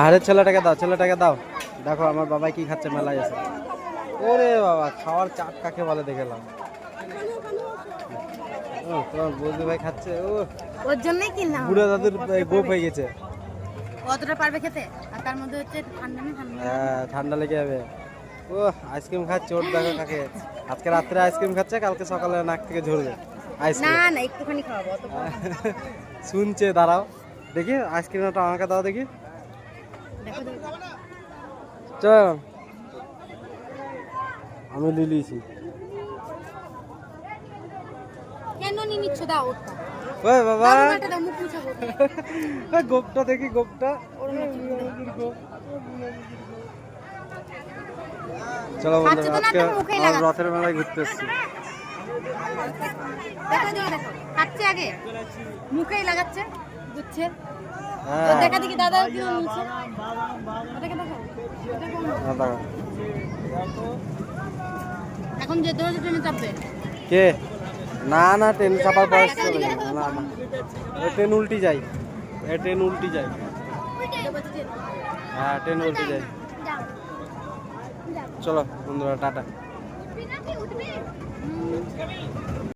আরে ছেলেটাকে দাও দেখো আমার বাবাই কি খাচ্ছে মেলায় এসে। ওরে বাবা খাওয়ার চাট কাকে বলে দেখলাম। ও তোমার বৌদি ভাই খাচ্ছে। ও ওর জন্যই কিনলাম। বুড়া দাদুর গোপ হয়ে গেছে। কতটা পারবে খেতে? আর তার মধ্যে হচ্ছে ঠান্ডা না ঠান্ডা। হ্যাঁ ঠান্ডা লেগে যাবে। ও আইসক্রিম খাচ্ছে। ওর দেখো কাকে আজকে রাত্রে আইসক্রিম খাচ্ছে, কালকে সকালে নাক থেকে ঝরবে আইসক্রিম। না না একটুখানি খাওয়াবো অত। শুনছে দাঁড়াও দেখি আইসক্রিমটা আমাকে দাও দেখি। দেখো দেখো। চল আমি লিলিছি। কেন নি নিচ্ছ দাও ওটা? ওই বাবা ওটা দাও মুখ মুছাবো। গোপটা দেখি গোপটা। চলো বন্ধুরা আজকে রথের মেলায় ঘুরতে এসছি। দেখো দেখো দেখো খাচ্ছে আগে মুখেই লাগাচ্ছে বুঝছে। হ্যাঁ তো দেখা দেখি দাদা কি নিচ্ছে। ওটাকে দেখো। দাঁড়াও। এখন যে দৌড়ে ট্রেনে চাপবে। কে? না না ট্রেন চাপার বয়স চলে গেছে। না না ট্রেন উল্টি যায়। ট্রেন উল্টি যায়। হ্যাঁ ট্রেন উল্টি যায়। চলো বন্ধুরা টাটা।